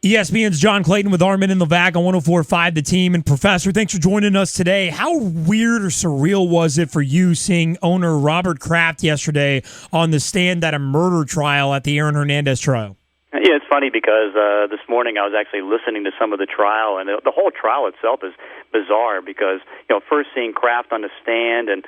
ESPN's John Clayton with Armen Levack on 104.5 The Team. And Professor, thanks for joining us today. How weird or surreal was it for you seeing owner Robert Kraft yesterday on the stand at a murder trial at the Aaron Hernandez trial? Yeah, it's funny because this morning I was actually listening to some of the trial, and the whole trial itself is bizarre because, first seeing Kraft on the stand and,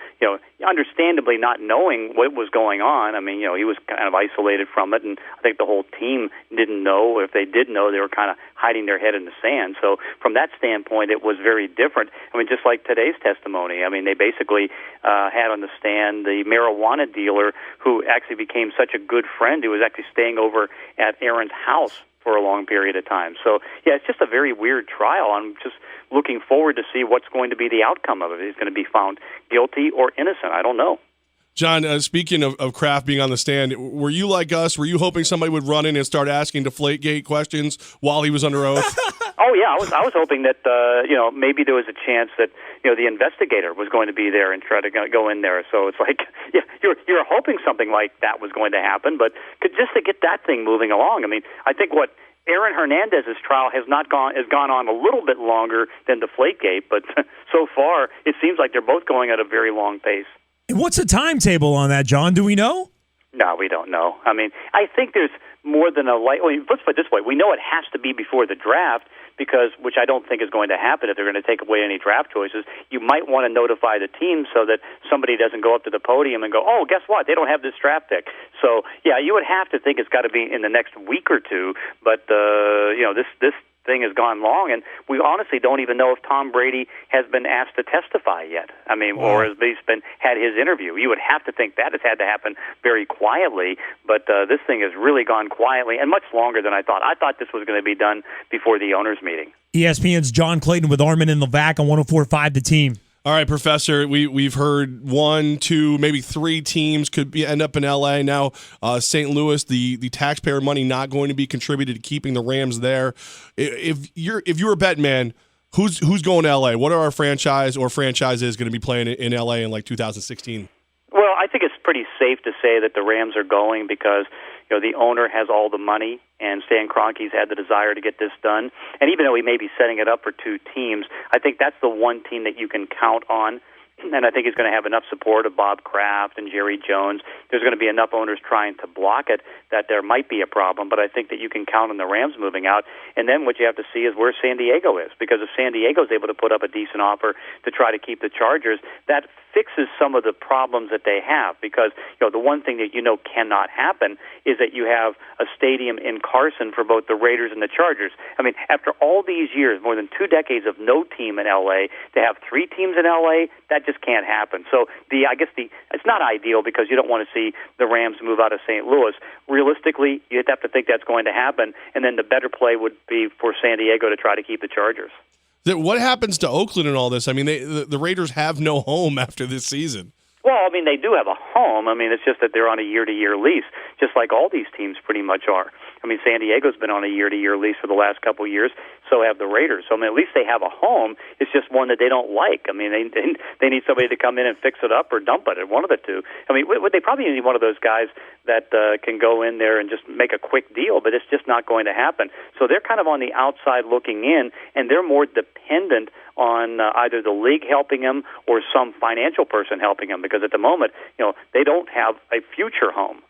understandably not knowing what was going on. I mean, he was kind of isolated from it, and I think the whole team didn't know. If they did know, they were kind of hiding their head in the sand. So from that standpoint, it was very different. I mean, just like today's testimony. I mean, they basically had on the stand the marijuana dealer who actually became such a good friend who was actually staying over at Aaron's house for a long period of time. So, yeah, it's just a very weird trial. I'm just looking forward to see what's going to be the outcome of it. He's going to be found guilty or innocent. I don't know. John, speaking of Kraft being on the stand, were you like us? Were you hoping somebody would run in and start asking Deflategate questions while he was under oath? Oh, yeah, I was hoping that, maybe there was a chance that, the investigator was going to be there and try to go in there. So it's like, yeah, you're hoping something like that was going to happen, but just to get that thing moving along. I mean, I think Aaron Hernandez's trial has gone on a little bit longer than Deflategate, but so far it seems like they're both going at a very long pace. What's the timetable on that, John? Do we know? No, we don't know. I mean, I think there's more than let's put it this way. We know it has to be before the draft which I don't think is going to happen if they're going to take away any draft choices. You might want to notify the team so that somebody doesn't go up to the podium and go, oh, guess what? They don't have this draft pick. So, yeah, you would have to think it's got to be in the next week or two. But, this thing has gone long, and we honestly don't even know if Tom Brady has been asked to testify yet. I mean, or has had his interview. You would have to think that has had to happen very quietly, but this thing has really gone quietly and much longer than I thought. I thought this was going to be done before the owners' meeting. ESPN's John Clayton with Armen Levack on 104.5 The Team. All right, Professor, we've heard 1, 2, maybe 3 teams could end up in L.A. Now, St. Louis, the taxpayer money not going to be contributed to keeping the Rams there. If you're a bet man, who's going to L.A.? What are our franchises going to be playing in L.A. in like 2016? Well, I think it's pretty safe to say that the Rams are going because the owner has all the money, and Stan Kroenke's had the desire to get this done. And even though he may be setting it up for 2 teams, I think that's the one team that you can count on. And I think he's going to have enough support of Bob Kraft and Jerry Jones. There's going to be enough owners trying to block it that there might be a problem, but I think that you can count on the Rams moving out. And then what you have to see is where San Diego is, because if San Diego is able to put up a decent offer to try to keep the Chargers, that fixes some of the problems that they have, because the one thing that cannot happen is that you have a stadium in Carson for both the Raiders and the Chargers. I mean, after all these years, more than 2 decades of no team in L.A., to have 3 teams in L.A., that just can't happen. So it's not ideal because you don't want to see the Rams move out of St. Louis. Realistically, you'd have to think that's going to happen, and then the better play would be for San Diego to try to keep the Chargers. What happens to Oakland and all this? I mean, the Raiders have no home after this season. Well, I mean, they do have a home. I mean, it's just that they're on a year-to-year lease, just like all these teams pretty much are. I mean, San Diego's been on a year-to-year lease for the last couple of years, so have the Raiders. So, I mean, at least they have a home. It's just one that they don't like. I mean, they need somebody to come in and fix it up or dump it, one of the two. I mean, they probably need one of those guys that can go in there and just make a quick deal, but it's just not going to happen. So they're kind of on the outside looking in, and they're more dependent on either the league helping them or some financial person helping them, because at the moment, they don't have a future home.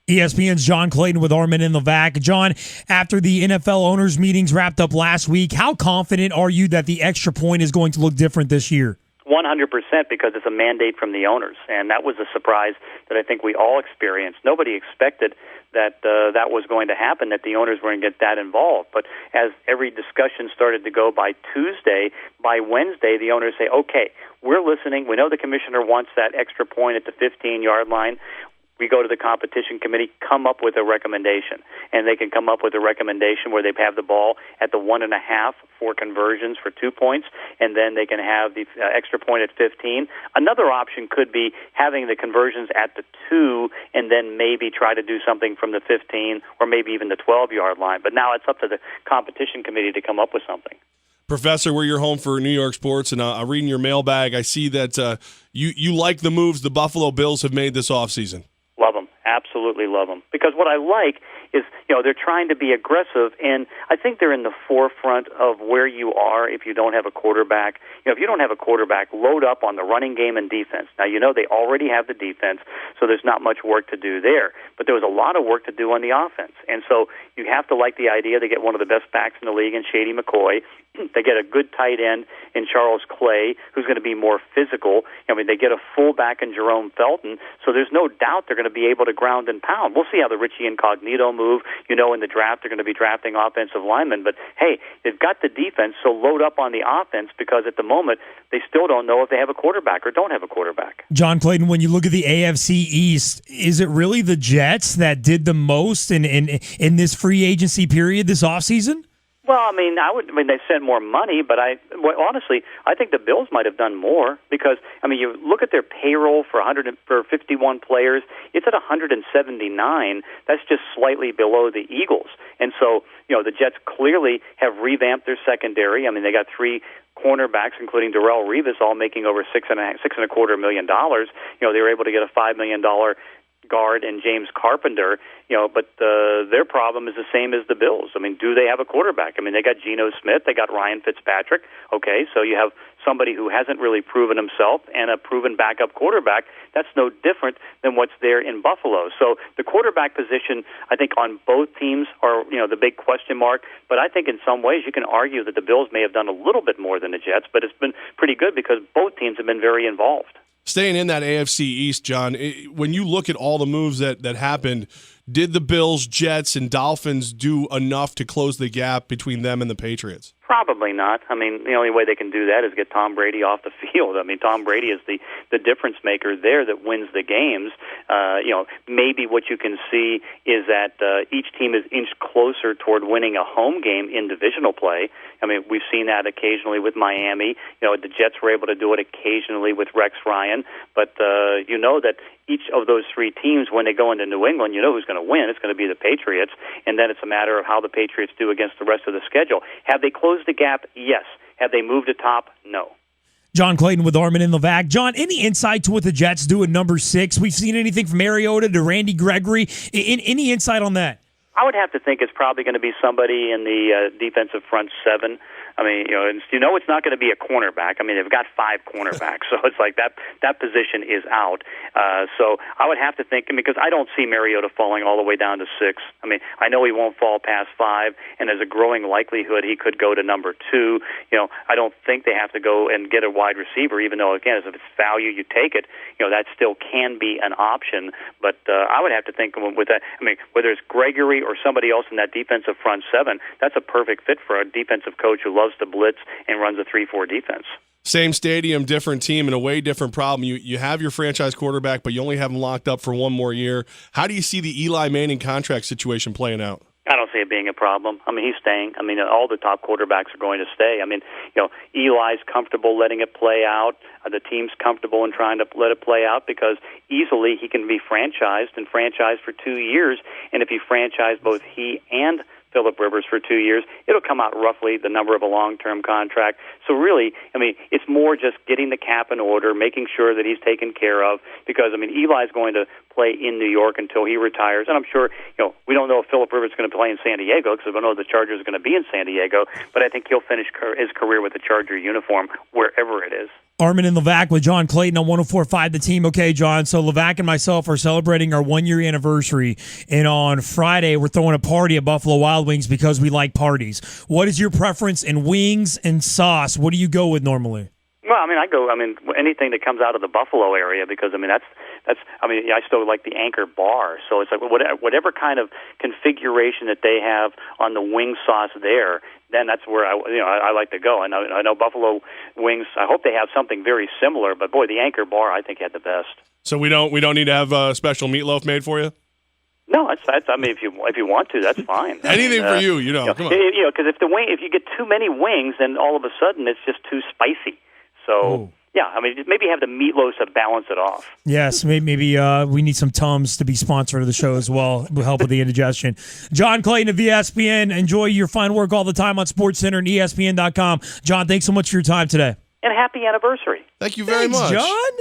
ESPN's John Clayton with Armen Levack. John, after the NFL owners' meetings wrapped up last week, how confident are you that the extra point is going to look different this year? 100%, because it's a mandate from the owners, and that was a surprise that I think we all experienced. Nobody expected that that was going to happen, that the owners were going to get that involved. But as every discussion started to go by Tuesday, by Wednesday, the owners say, okay, we're listening. We know the commissioner wants that extra point at the 15-yard line. We go to the competition committee, come up with a recommendation. And they can come up with a recommendation where they have the ball at the 1.5 for conversions for 2 points, and then they can have the extra point at 15. Another option could be having the conversions at the 2 and then maybe try to do something from the 15 or maybe even the 12-yard line. But now it's up to the competition committee to come up with something. Professor, we're your home for New York sports, and I'm reading your mailbag. I see that you like the moves the Buffalo Bills have made this offseason. Love them. Absolutely love them. Because what I like is, they're trying to be aggressive, and I think they're in the forefront of where you are if you don't have a quarterback. If you don't have a quarterback, load up on the running game and defense. Now, they already have the defense, so there's not much work to do there. But there was a lot of work to do on the offense. And so you have to like the idea they get one of the best backs in the league in Shady McCoy. They get a good tight end in Charles Clay, who's going to be more physical. They get a fullback in Jerome Felton, so there's no doubt they're going to be able to ground and pound. We'll see how the Richie Incognito move. In the draft, they're going to be drafting offensive linemen. But, hey, they've got the defense, so load up on the offense because at the moment they still don't know if they have a quarterback or don't have a quarterback. John Clayton, when you look at the AFC East, is it really the Jets that did the most in this free agency period this offseason? Well, they sent more money, but honestly, I think the Bills might have done more because, you look at their payroll for 51 players, it's at 179. That's just slightly below the Eagles. And so, the Jets clearly have revamped their secondary. They got 3 cornerbacks, including Darrelle Revis, all making over $6.25 million. They were able to get a $5 million guard and James Carpenter, but their problem is the same as the Bills. Do they have a quarterback? They got Geno Smith, they got Ryan Fitzpatrick. Okay, so you have somebody who hasn't really proven himself and a proven backup quarterback. That's no different than what's there in Buffalo. So the quarterback position, I think, on both teams are, the big question mark. But I think in some ways you can argue that the Bills may have done a little bit more than the Jets, but it's been pretty good because both teams have been very involved. Staying in that AFC East, John, when you look at all the moves that happened, did the Bills, Jets, and Dolphins do enough to close the gap between them and the Patriots? Probably not. The only way they can do that is get Tom Brady off the field. Tom Brady is the difference maker there that wins the games. Maybe what you can see is that each team is inched closer toward winning a home game in divisional play. We've seen that occasionally with Miami. The Jets were able to do it occasionally with Rex Ryan. But that each of those 3 teams, when they go into New England, who's going to win. It's going to be the Patriots. And then it's a matter of how the Patriots do against the rest of the schedule. Have they closed the gap? Yes. Have they moved atop? No. John Clayton with Armen Levack. John, any insight to what the Jets do at number 6? We've seen anything from Mariota to Randy Gregory. Any insight on that? I would have to think it's probably going to be somebody in the defensive front 7. It's not going to be a cornerback. They've got 5 cornerbacks, so it's like that position is out. So I would have to think, because I don't see Mariota falling all the way down to 6. I know he won't fall past 5, and there's a growing likelihood he could go to number 2. I don't think they have to go and get a wide receiver, even though, again, if it's value, you take it. That still can be an option. But I would have to think with that, whether it's Gregory or somebody else in that defensive front 7, that's a perfect fit for a defensive coach who loves to blitz and runs a 3-4 defense. Same stadium, different team, and a way different problem. You have your franchise quarterback, but you only have him locked up for one more year. How do you see the Eli Manning contract situation playing out? I don't see it being a problem. He's staying. All the top quarterbacks are going to stay. Eli's comfortable letting it play out. The team's comfortable in trying to let it play out because easily he can be franchised for 2 years. And if you franchise both he and Phillip Rivers for 2 years, it'll come out roughly the number of a long-term contract. So really, it's more just getting the cap in order, making sure that he's taken care of, because, Eli's going to play in New York until he retires, and I'm sure, we don't know if Phillip Rivers is going to play in San Diego because we don't know if the Chargers are going to be in San Diego, but I think he'll finish his career with the Charger uniform wherever it is. Armen Levack with John Clayton on 104.5 The Team. Okay, John, so Levack and myself are celebrating our 1-year anniversary, and on Friday we're throwing a party at Buffalo Wild Wings because we like parties. What is your preference in wings and sauce? What do you go with normally? Well, I go anything that comes out of the Buffalo area because I still like the Anchor bar. So it's like whatever kind of configuration that they have on the wing sauce there, then that's where I like to go. And I know Buffalo wings. I hope they have something very similar. But boy, the Anchor bar I think had the best. So we don't need to have a special meatloaf made for you? No, that's. If you want to, that's fine. Anything for you, come on. Because if you get too many wings, then all of a sudden it's just too spicy. So, yeah, maybe have the meatloaf to balance it off. Yes, maybe we need some Tums to be sponsor of the show as well. Will help with the indigestion. John Clayton of ESPN. Enjoy your fine work all the time on SportsCenter and ESPN.com. John, thanks so much for your time today. And happy anniversary. Thank you very much. John.